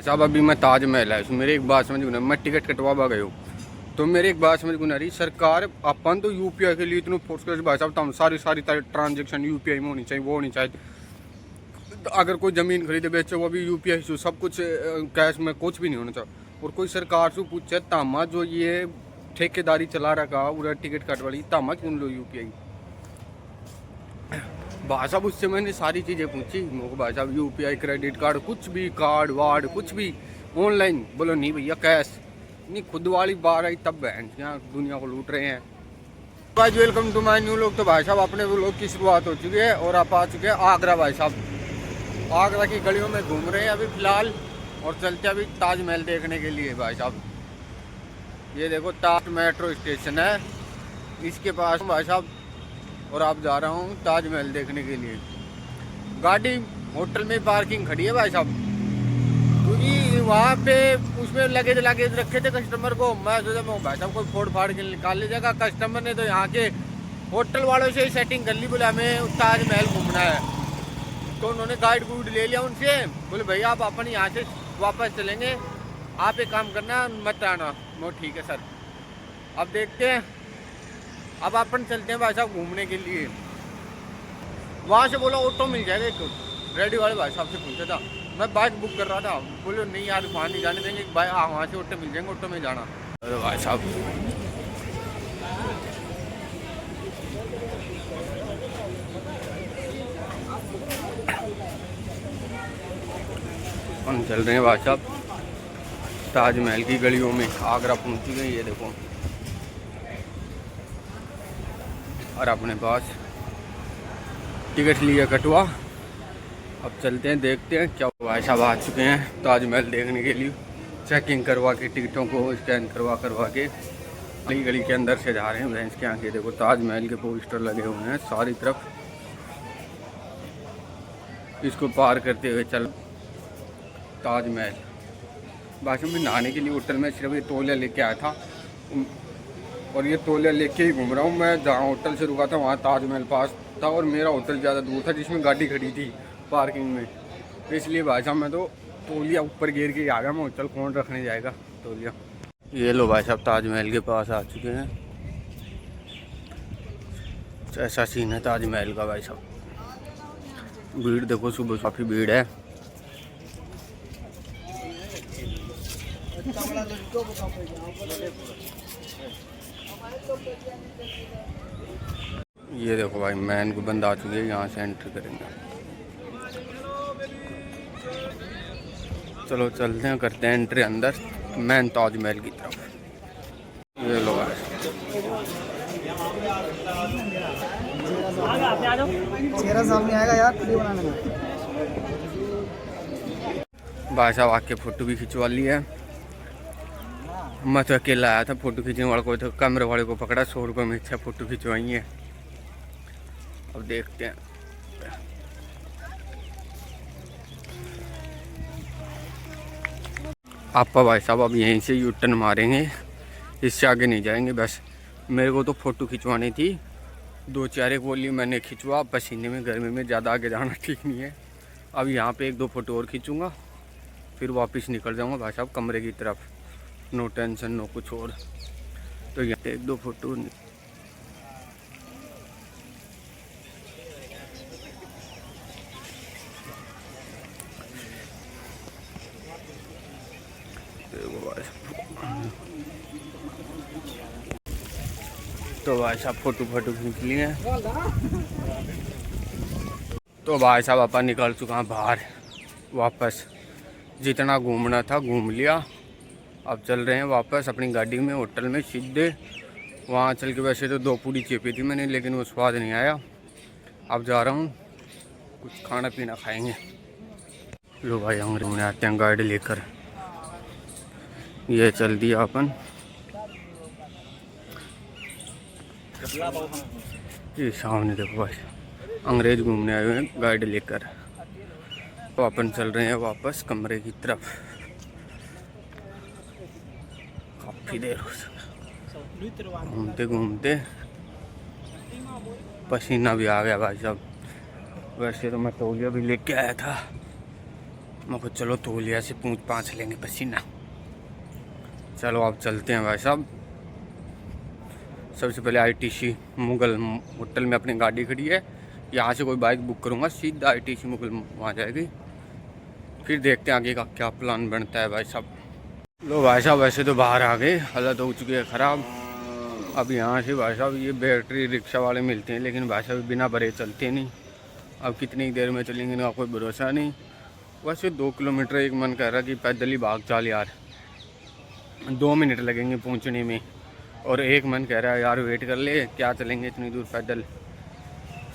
साहब अभी मैं ताजमहल है, मेरे एक बात समझ में, मैं टिकट कटवा गए हो तो मेरे एक बात समझ में आ रही, सरकार अपन तो यूपीआई के लिए इतने फोर्स कर भाई साहब, तो सारी सारी ट्रांजेक्शन यूपीआई में होनी चाहिए, वो होनी चाहिए। तो अगर कोई ज़मीन खरीदे बेचे वो भी यूपीआई से, सब कुछ कैश में कुछ भी नहीं होना चाहिए। और कोई सरकार से पूछे तामा जो ये ठेकेदारी चला रखा पूरा टिकट कट वाली तामा क्यों लो यूपीआई। भाई साहब उससे मैंने सारी चीज़ें पूछी, मुझे भाई साहब यूपीआई क्रेडिट कार्ड कुछ भी कार्ड वार्ड कुछ भी ऑनलाइन, बोलो नहीं भैया कैश नहीं। खुद वाली बार आई तब बहन यहाँ दुनिया को लूट रहे हैं। भाई वेलकम टू माय न्यू लोग। तो भाई साहब अपने व्लॉग की शुरुआत हो चुकी है और आप आ चुके हैं आगरा। भाई साहब आगरा की गलियों में घूम रहे हैं अभी फिलहाल और चलते अभी ताजमहल देखने के लिए। भाई साहब ये देखो ताज मेट्रो स्टेशन है इसके पास भाई साहब, और आप जा रहा हूँ ताजमहल देखने के लिए। गाड़ी होटल में पार्किंग खड़ी है भाई साहब, क्योंकि वहाँ पे उसमें लगेज लगेज रखे थे कस्टमर को। मैं सोचा भाई साहब कोई फोड़ फाड़ के निकाल लीजिएगा। कस्टमर ने तो यहाँ के होटल वालों से ही सेटिंग कर ली, बोले हमें ताजमहल घूमना है। तो उन्होंने गाइड गुड ले लिया उनसे, बोले भैया आप अपन यहाँ से वापस चलेंगे, आप एक काम करना मत आना। वो ठीक है सर। अब देखते हैं, अब अपन चलते हैं भाई साहब घूमने के लिए। वहाँ से बोला ऑटो मिल जाएगा एक, रेडी वाले भाई साहब से पूछा था। मैं बाइक बुक कर रहा था, बोले नहीं यार वहाँ नहीं जाने देंगे भाई, वहाँ से ऑटो मिल जाएंगे, ऑटो में जाना। अरे भाई साहब हम चल रहे हैं भाई साहब ताजमहल की गलियों में। आगरा पहुँच गए ये देखो, और अपने पास टिकट लिया कटवा। अब चलते हैं देखते हैं क्या। भाई साहब आ चुके हैं ताजमहल देखने के लिए, चेकिंग करवा के टिकटों को स्कैन करवा के गली गली के अंदर से जा रहे हैं। भैंस के आगे देखो ताजमहल के पोस्टर लगे हुए हैं सारी तरफ। इसको पार करते हुए चल ताजमहल। भाई साहब मैं नहाने के लिए होटल में सिर्फ ये तौलिया लेके आया था और ये तौलिया लेके ही घूम रहा हूँ। मैं जहाँ होटल से रुका था वहाँ ताजमहल पास था और मेरा होटल ज़्यादा दूर था जिसमें गाड़ी खड़ी थी पार्किंग में, इसलिए भाई साहब मैं तो तौलिया ऊपर गिर के आ गया। मैं होटल कौन रखने जाएगा तौलिया। ये लो भाई साहब ताजमहल के पास आ चुके हैं। ऐसा सीन है ताजमहल का भाई साहब। भीड़ देखो, सुबह काफ़ी भीड़ है। ये देखो भाई मैन को बंद आ चुके हैं, यहाँ से एंट्री करेंगे। चलो चलते हैं, करते हैं एंट्री अंदर मैन ताजमहल की तरफ। ये लो भाई चेहरा सामने आएगा यार वीडियो बनाने में। भाई साहब आके फ़ोटो भी खिंचवा ली है। मैं तो अकेला आया था, फ़ोटो खींचने वाले को तो कैमरे वाले को पकड़ा, 100 रुपये में अच्छा फ़ोटो खिंचवाई है। अब देखते हैं। आपा भाई साहब अब यहीं से यू टर्न मारेंगे, इससे आगे नहीं जाएंगे। बस मेरे को तो फ़ोटो खिंचवानी थी, 2-4 एक बोली मैंने खिंचवा। पसीने में गर्मी में ज़्यादा आगे जाना ठीक नहीं है। अब यहाँ पे 1-2 फ़ोटो और खींचूँगा, फिर वापस निकल जाऊँगा भाई साहब कमरे की तरफ। नो टेंशन नो कुछ और। तो यहाँ पे 1-2 फ़ोटो तो भाई साहब फ़ोटो खींच लिए हैं। तो भाई साहब अपन निकल चुका हैं बाहर वापस। जितना घूमना था घूम लिया, अब चल रहे हैं वापस अपनी गाड़ी में होटल में सीधे। वहाँ चल के वैसे तो 2 पूड़ी चेपी थी मैंने, लेकिन वो स्वाद नहीं आया। अब जा रहा हूँ कुछ खाना पीना खाएंगे। लो भाई अंग्रेज में आते हैं गाड़ी लेकर। ये चल दिया अपन, ये सामने देखो भाई अंग्रेज घूमने आए हुए हैं गाड़ी लेकर। तो अपन चल रहे हैं वापस कमरे की तरफ। काफ़ी देर हो सका घूमते घूमते पसीना भी आ गया भाई साहब। वैसे तो मैं तौलिया भी लेके आया था, मैं कुछ चलो तौलिया से पूंछ पाँच लेंगे पसीना। चलो अब चलते हैं भाई साहब। सबसे पहले ITC मुगल होटल में अपनी गाड़ी खड़ी है, यहाँ से कोई बाइक बुक करूँगा, सीधा ITC मुगल वहाँ जाएगी। फिर देखते हैं आगे का क्या प्लान बनता है भाई साहब। लो भाई साहब वैसे तो बाहर आ गए, हालत हो चुकी है ख़राब। अब यहाँ से भाई साहब ये बैटरी रिक्शा वाले मिलते हैं, लेकिन भाई साहब बिना भरे चलते नहीं। अब कितनी देर में चलेंगे इनका कोई भरोसा नहीं। वैसे 2 किलोमीटर एक मन कह रहा कि पैदल ही भाग चाल यार, 2 मिनट लगेंगे पहुँचने में। और एक मन कह रहा है यार वेट कर ले, क्या चलेंगे इतनी दूर पैदल।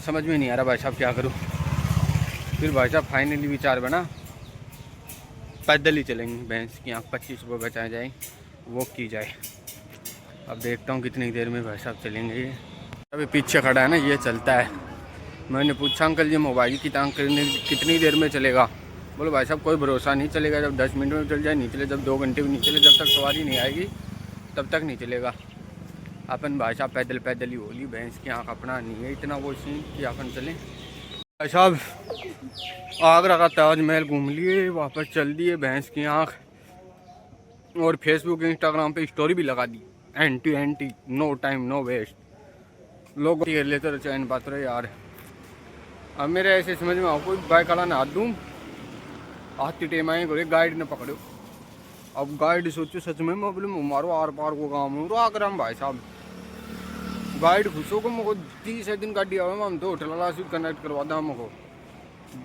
समझ में नहीं आ रहा भाई साहब क्या करूँ। फिर भाई साहब फाइनली विचार बना पैदल ही चलेंगे, भैंस की आँख 25 रुपये बचाए जाए, वॉक की जाए। अब देखता हूँ कितनी देर में भाई साहब चलेंगे। ये अभी पीछे खड़ा है ना, ये चलता है। मैंने पूछा अंकल जी मोबाइल की टांग कितनी देर में चलेगा। बोलो भाई साहब कोई भरोसा नहीं चलेगा, जब 10 मिनट में चल जाए नहीं चले, जब 2 घंटे में नहीं चले, जब तक सवारी नहीं आएगी तब तक नहीं चलेगा। अपन भाई साहब पैदल पैदल ही बोली, भैंस की आँख अपना नहीं है इतना वो सीन कि अपन चलें। भाई साहब आगरा का ताजमहल घूम लिए, वापस चल दिए भैंस की आँख, और फेसबुक इंस्टाग्राम पे स्टोरी भी लगा दी। एंटी नो टाइम नो वेस्ट। लोग लेते रहे चैन पात्र रहे यार। अब मेरे ऐसे समझ में आओ कोई बाइक वाला ना हाथ दूँ, हाथी टेम आए करे गाइड ने पकड़ो। अब गाइड सोचो सच में मैं बोले मारो आर पार को काम हो आगरा में भाई साहब। गाइड खुश होगा मुझको 30 दिन गाड़ी आवे हम तो होटल वाला से कनेक्ट करवा दा मुझको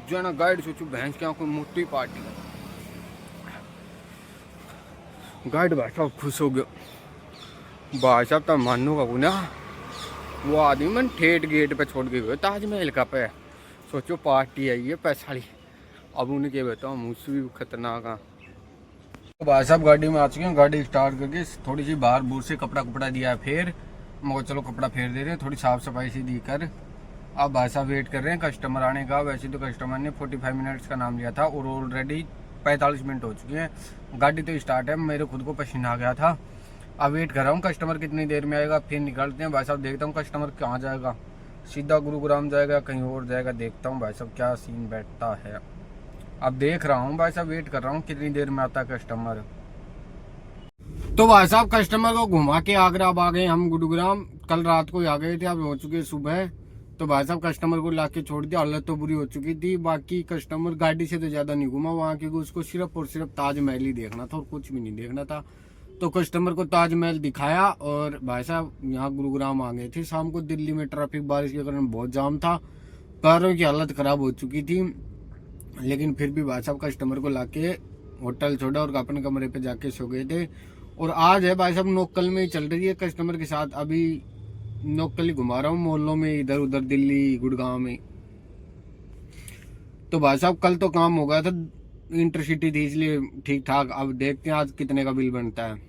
जो है ना। गाइड सोचो भैंस की आँखों मोटी पार्टी, गाइड भाई साहब खुश हो गया। भाई साहब तब मानो का ना वो आदमी मन ठेठ गेट पे छोड़ के गए ताजमहल का पे। सोचो पार्टी आई है पैसाली। अब उन्हें क्या बताऊँ मुझसे भी खतरनाक है। तो भाई साहब गाड़ी में आ चुके हैं, गाड़ी स्टार्ट करके थोड़ी सी बाहर बूर से कपड़ा दिया है, फिर मगर चलो कपड़ा फेर दे रहे हैं, थोड़ी साफ़ सफाई सी दी कर। अब भाई साहब वेट कर रहे हैं कस्टमर आने का। वैसे तो कस्टमर ने 45 मिनट्स का नाम लिया था और ऑलरेडी 45 मिनट हो चुके हैं। गाड़ी तो स्टार्ट है, मेरे खुद को पसीना आ गया था। अब वेट कर रहा हूँ कस्टमर कितनी देर में आएगा, फिर निकलते हैं भाई साहब। देखता हूँ कस्टमर कहाँ जाएगा, सीधा गुरुग्राम जाएगा कहीं और जाएगा, देखता हूँ भाई साहब क्या सीन बैठता है। अब देख रहा हूँ भाई साहब, वेट कर रहा हूँ कितनी देर में आता है कस्टमर। तो भाई साहब कस्टमर को घुमा के आगरा अब आ गए हम गुरुग्राम। कल रात को ही आ गए थे, अब हो चुके सुबह। तो भाई साहब कस्टमर को लाके छोड़ दिया, हालत तो बुरी हो चुकी थी। बाकी कस्टमर गाड़ी से तो ज्यादा नहीं घुमा वहाँ, क्योंकि उसको सिर्फ और सिर्फ ताजमहल ही देखना था और कुछ भी नहीं देखना था। तो कस्टमर को ताजमहल दिखाया और भाई साहब यहाँ गुरुग्राम आ गए थे। शाम को दिल्ली में ट्रैफिक बारिश के कारण बहुत जाम था, कारों की हालत खराब हो चुकी थी। लेकिन फिर भी भाई साहब कस्टमर को लाके होटल छोड़ा और अपने कमरे पे जाके सो गए थे। और आज है भाई साहब नोकल में ही चल रही है कस्टमर के साथ। अभी नोकल ही घुमा रहा हूँ मोहल्लों में, इधर उधर दिल्ली गुड़गांव में। तो भाई साहब कल तो काम हो गया था, इंटरसिटी थी इसलिए ठीक ठाक। अब देखते हैं आज कितने का बिल बनता है।